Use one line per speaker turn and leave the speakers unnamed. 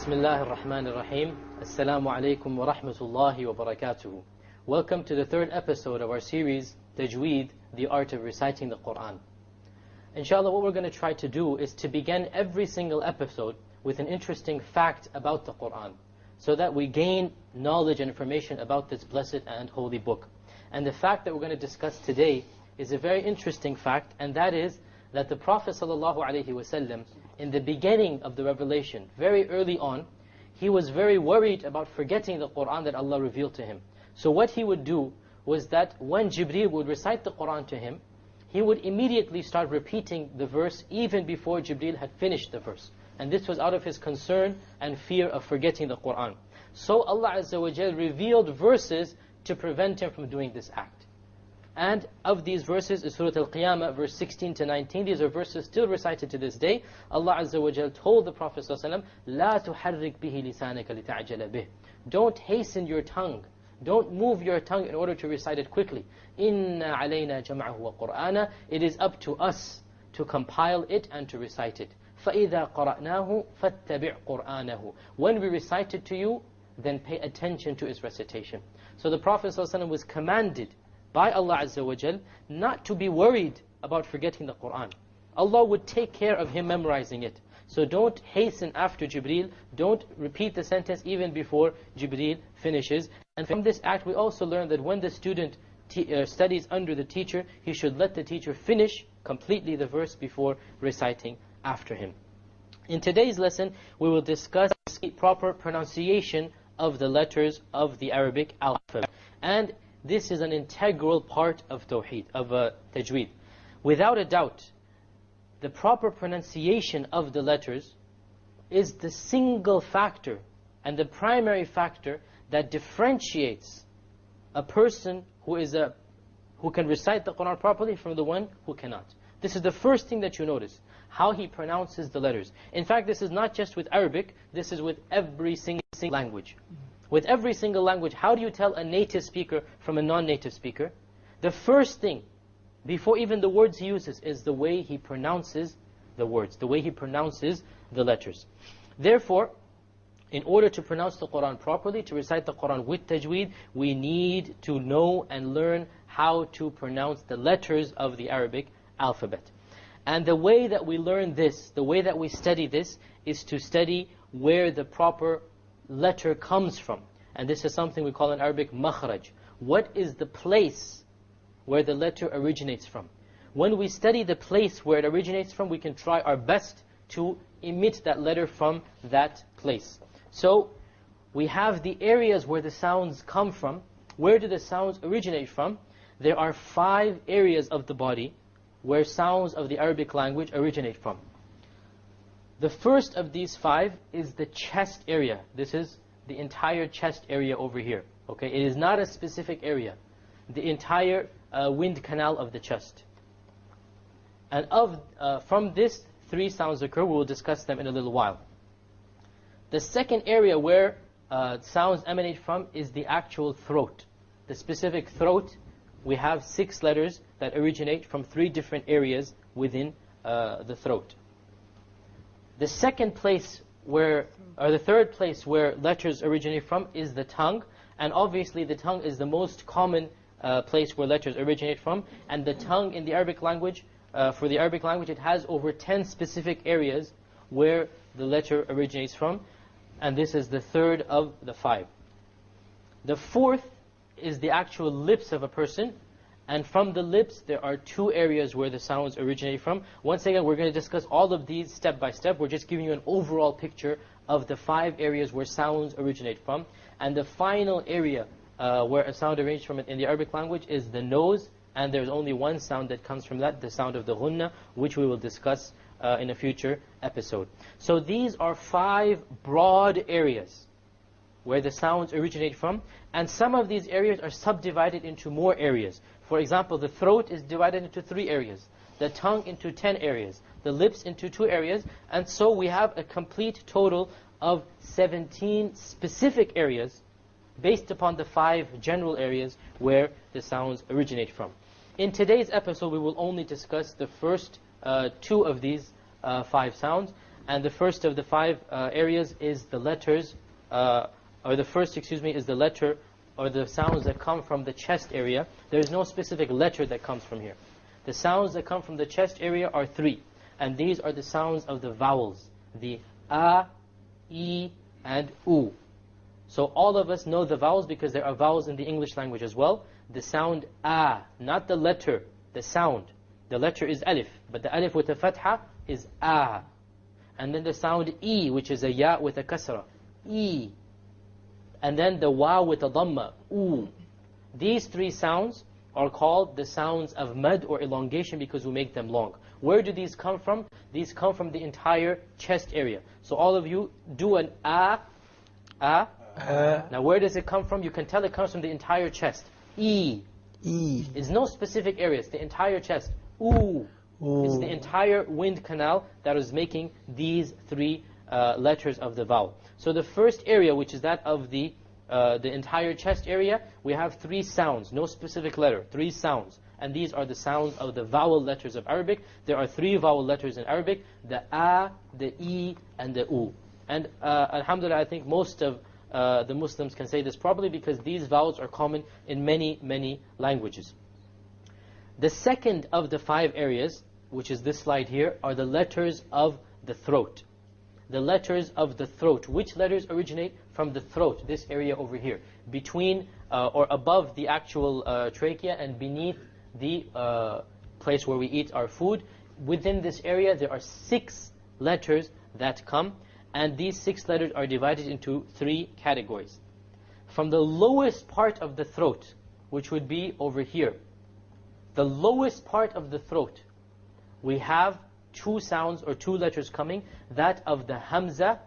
Bismillah ar-Rahman ar-Rahim. Assalamu alaikum wa rahmatullahi wa barakatuhu. Welcome to the third episode of our series, Tajweed, the art of reciting the Quran. Inshallah, what we're going to try to do is to begin every single episode with an interesting fact about the Quran, so that we gain knowledge and information about this blessed and holy book. And the fact that we're going to discuss today is a very interesting fact, and that is that the Prophet ﷺ, in the beginning of the revelation, very early on, he was very worried about forgetting the Quran that Allah revealed to him. So what he would do was that when Jibreel would recite the Quran to him, he would immediately start repeating the verse even before Jibreel had finished the verse. And this was out of his concern and fear of forgetting the Quran. So Allah Azza wa Jal revealed verses to prevent him from doing this act. And of these verses is Surah Al-Qiyamah, verse 16 to 19. These are verses still recited to this day. Allah Azza wa Jal told the Prophet ﷺ, لا تحرك به لسانك لتعجل به. Don't hasten your tongue. Don't move your tongue in order to recite it quickly. إِنَّا عَلَيْنَا جَمْعَهُ وَقُرْآنَهُ. It is up to us to compile it and to recite it. فَإِذَا قَرَأْنَاهُ فَاتَّبِعْ قُرْآنَهُ. When we recite it to you, then pay attention to its recitation. So the Prophet ﷺ was commanded by Allah Azza wa Jal not to be worried about forgetting the Quran. Allah would take care of him memorizing it. So don't hasten after Jibreel. Don't repeat the sentence even before Jibreel finishes. And from this act we also learn that when the student studies under the teacher, he should let the teacher finish completely the verse before reciting after him. In today's lesson we will discuss the proper pronunciation of the letters of the Arabic alphabet. And this is an integral part of Tawheed, of Tajweed. Without a doubt, the proper pronunciation of the letters is the single factor and the primary factor that differentiates a person who can recite the Quran properly from the one who cannot. This is the first thing that you notice, how he pronounces the letters. In fact, this is not just with Arabic, this is with every single language. With every single language, how do you tell a native speaker from a non-native speaker? The first thing, before even the words he uses, is the way he pronounces the words, the way he pronounces the letters. Therefore, in order to pronounce the Quran properly, to recite the Quran with tajweed, we need to know and learn how to pronounce the letters of the Arabic alphabet. And the way that we learn this, the way that we study this, is to study where the proper letter comes from. And this is something we call in Arabic makhraj. What is the place where the letter originates from? When we study the place where it originates from, we can try our best to emit that letter from that place. So we have the areas where the sounds come from. Where do the sounds originate from? There are 5 areas of the body where sounds of the Arabic language originate from. The first of these 5 is the chest area. This is the entire chest area over here. Okay, it is not a specific area. The entire wind canal of the chest. And from this, 3 sounds occur. We will discuss them in a little while. The second area where sounds emanate from is the actual throat. The specific throat, we have 6 letters that originate from 3 different areas within the throat. The second place where, or the third place where letters originate from is the tongue. And obviously the tongue is the most common place where letters originate from. And the tongue in the Arabic language, for the Arabic language, it has over 10 specific areas where the letter originates from. And this is the third of the 5. The fourth is the actual lips of a person. And from the lips, there are 2 areas where the sounds originate from. Once again, we're going to discuss all of these step by step. We're just giving you an overall picture of the 5 areas where sounds originate from. And the final area where a sound originates from in the Arabic language is the nose. And there's only one sound that comes from that, the sound of the ghunna, which we will discuss in a future episode. So these are 5 broad areas where the sounds originate from. And some of these areas are subdivided into more areas. For example, the throat is divided into 3 areas, the tongue into 10 areas, the lips into 2 areas, and so we have a complete total of 17 specific areas based upon the 5 general areas where the sounds originate from. In today's episode, we will only discuss the first 2 of these 5 sounds, And the first of the 5 areas is the letters, or the first, is the letter or the sounds that come from the chest area. There is no specific letter that comes from here. The sounds that come from the chest area are 3. And these are the sounds of the vowels. The A, E, and U. So all of us know the vowels because there are vowels in the English language as well. The sound A, not the letter, the sound. The letter is alif, but the alif with a fatha is A. And then the sound E, which is a ya with a kasra, E. And then the wa with a dhamma, U. These 3 sounds are called the sounds of mad or elongation because we make them long. Where do these come from? These come from the entire chest area. So all of you do an A. Now where does it come from? You can tell it comes from the entire chest. E. Is no specific area, it's the entire chest. U. It's the entire wind canal that is making these 3 letters of the vowel. So the first area, which is that of the entire chest area, we have 3 sounds, no specific letter, 3 sounds. And these are the sounds of the vowel letters of Arabic. There are 3 vowel letters in Arabic, the A, the E, and the U. And alhamdulillah, I think most of the Muslims can say this properly because these vowels are common in many, many languages. The second of the 5 areas, which is this slide here, are the letters of the throat. The letters of the throat. Which letters originate from the throat, this area over here, between or above the actual trachea and beneath the place where we eat our food. Within this area, there are 6 letters that come, and these 6 letters are divided into 3 categories. From the lowest part of the throat, which would be over here, the lowest part of the throat, we have 2 sounds or 2 letters coming, that of the hamza